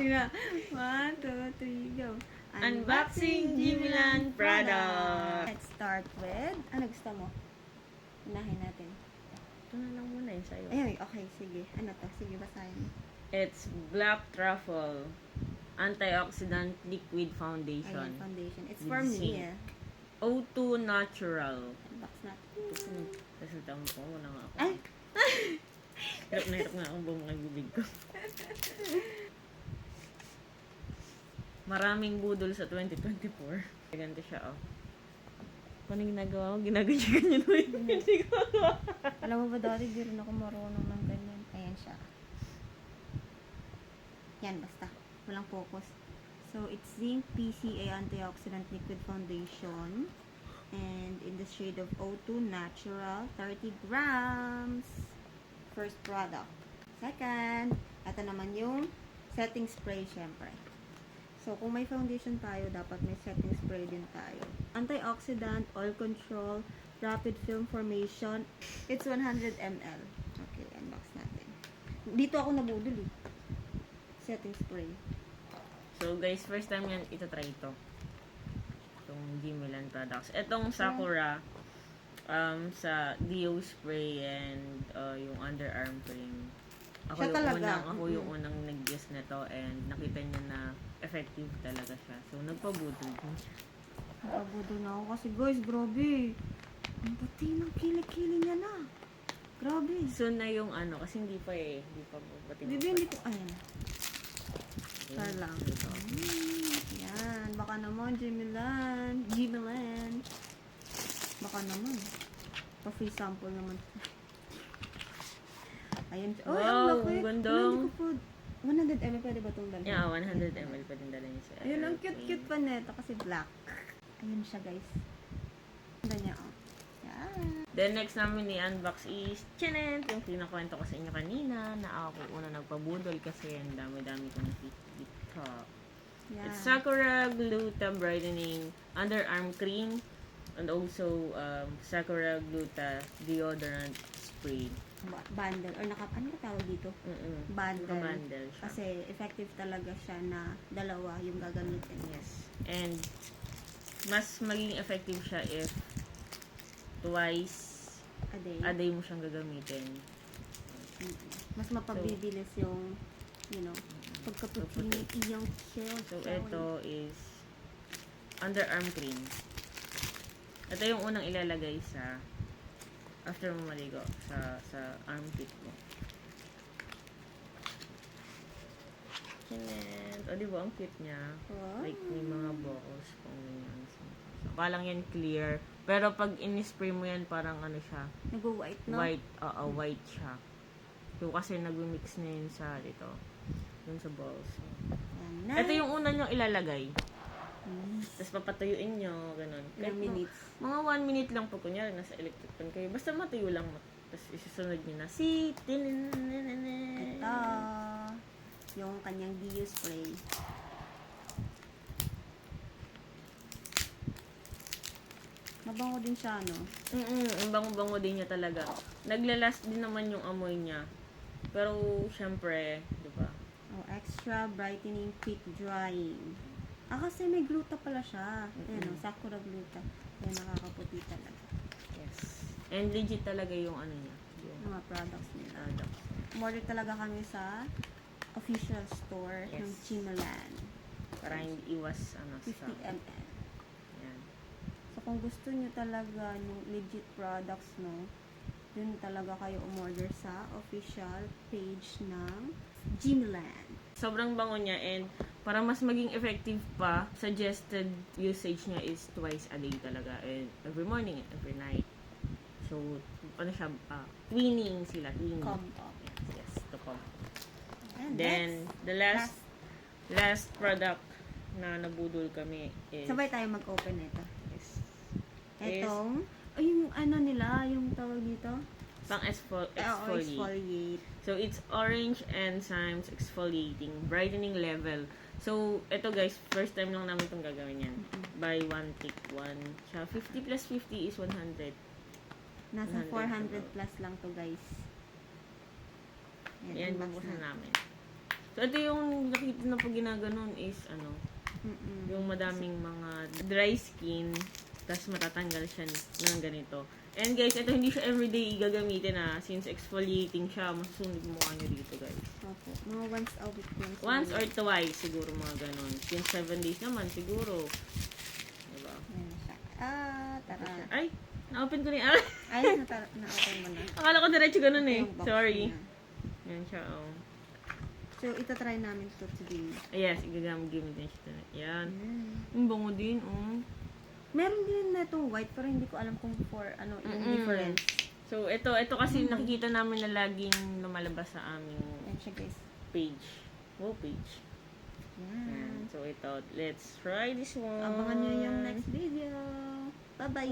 nga. 1, 2, 3, go. Unboxing Jimilan product. Let's start with, ano gusto mo? Unahin natin. Ito na lang muna yung sa'yo. Ayun, okay, sige. Ano to? Sige, basahin. It's Black Truffle Antioxidant Liquid Foundation. Ayan, foundation. It's With for zinc. me, O2 Natural. Unbox natin. Resulta mo po, wala nga ako. Ay! Hirap na akong buong nagbibig ko. Maraming budol sa 2024. Ganito siya, oh. Paano ginagawa ko? Ginaganyan mo yun. Hindi ko magawa. Alam mo ba dati, di rin ako marunong ng ganyan. Ayan siya. Yan, basta. Walang focus. So, it's Zinc PCA Antioxidant Liquid Foundation. And in the shade of O2 Natural, 30 grams. First product. Second, ito naman yung setting spray, syempre. So, kung may foundation tayo, dapat may setting spray din tayo. Antioxidant, oil control, rapid film formation. It's 100 ml. Okay, unbox natin. Dito ako nabudol eh. Setting spray. So, guys, first time yan, itatry ito. Itong Jimilan products. Itong Sakura, sa Dio spray and yung underarm cream. Siya talaga. Ako yung unang nag-guess nito and nakita niya na effective talaga siya. So, nagpabudol ko. Nagpabudol na ako kasi guys, grabe. Ang puti ng kilikili niya na. Grabe. Soon na yung ano, kasi hindi pa eh. Hindi pa pati Bibi, hindi ko, ayan. Ayun, Star lang. ito. Yan. Baka naman, Jimilan. Jimilan. Baka naman. Pa-free sample naman. Ayan. Oh, Wow, ang laki. ang ganda. Wala, hindi ko po. 100 ml pwede ba itong dalhin? Yeah, 100 ml pa din dala niya sa Ayun, ang airplane. cute-cute pa nito kasi black. Ayun siya, guys. Ganda niya, oh. Yan. Then, next namin i-unbox is Chinet, yung kinakwento ko sa inyo kanina, na ako una nagpabudol kasi ang dami-dami kong nakikita. Yan. It's Sakura Gluta Brightening Underarm Cream and also Sakura Gluta Deodorant Spray. Bundle. Or ano ka tawag dito? Bundle. Naka-bundle siya. Kasi effective talaga siya na dalawa yung gagamitin. Yes. And mas maging effective siya if twice A a day. day mo siyang gagamitin. Mas mapabibilis yung, you know, pagkaputin iyong chill. So, ito is underarm cream. Ito yung unang ilalagay sa after mo maligo sa armpit mo. And, o diba, ang cute niya. Wow. Like, may mga buckles pang ganyan. So, kalang yan clear. Pero pag in-spray mo yan, parang ano siya, Nag-white, no? white, white siya. So, kasi nag-mix na yun sa dito. Dun sa balls. Yan na. Ito yung una nyo ilalagay. Mm. Tapos papatuyuin nyo, ganun. Ilang minutes? Mga 1 minute lang po, kunyari, nasa electric pan kayo. Basta matuyo lang. Tapos isusunod nyo na si Ito. Yung kanyang Dio spray. Mabango din siya, no? Ang bango-bango din niya talaga. Naglalast din naman yung amoy niya. Pero, syempre, di ba? Oh, extra brightening quick drying. Kasi may gluta pala siya. Ayan, Sakura gluta. Ayan, nakakaputi talaga. Yes. And legit talaga yung ano niya. Yung Mga products nila. products. Order talaga kami sa official store Yes. ng Jimilan. Para hindi iwas, 50 sa... ml. Yan. So, kung gusto nyo talaga yung legit products, no, dun talaga kayo umorder sa official page ng Jimilan. Sobrang bango niya and para mas maging effective pa, suggested usage niya is twice a day talaga. And every morning and every night. So, ano siya, twinning sila. Twinning. Combo. Yes, to combo. And Then, the last product na nabudol kami is... sabay tayo mag-open nito. Is Etong, yung ano nila, yung tawag dito? pang exfoliate. Exfoliate. So, it's Orange Enzymes Exfoliating Brightening Level. So, ito guys, first time lang namin itong gagawin yan. Buy one, take one. Siya, 50 plus 50 is 100. Nasa 100 400 plus lang to, guys. Yan, unbox bubuksan namin. So, ito yung nakita na pag ginaganon is, ano, Mm-mm. yung madaming mga dry skin, tapos matatanggal siya ng ganito. And guys, ito hindi siya everyday gagamitin since exfoliating siya, masusunog yung mukha nyo dito guys. Opo. Mga once a week lang. Once or twice, siguro mga ganon. Since 7 days naman, siguro. Diba? Ayan siya. Tara. Ay, na-open ko na yung Ay, na-open mo na. Akala ko diretso ganun eh. Yung box Sorry. niya. Yan siya, oh. So, ito try namin to today. Yes, igagamit din siya tonight. Yan. Ayan. Yung bango din, oh. Meron din na itong white, pero hindi ko alam kung yung difference. So, ito kasi nakikita namin na laging lumalabas sa aming Ayan siya, guys. page. Wow, page. Yan. Yan. So, ito. Let's try this one. Abangan nyo yung next video. Bye-bye!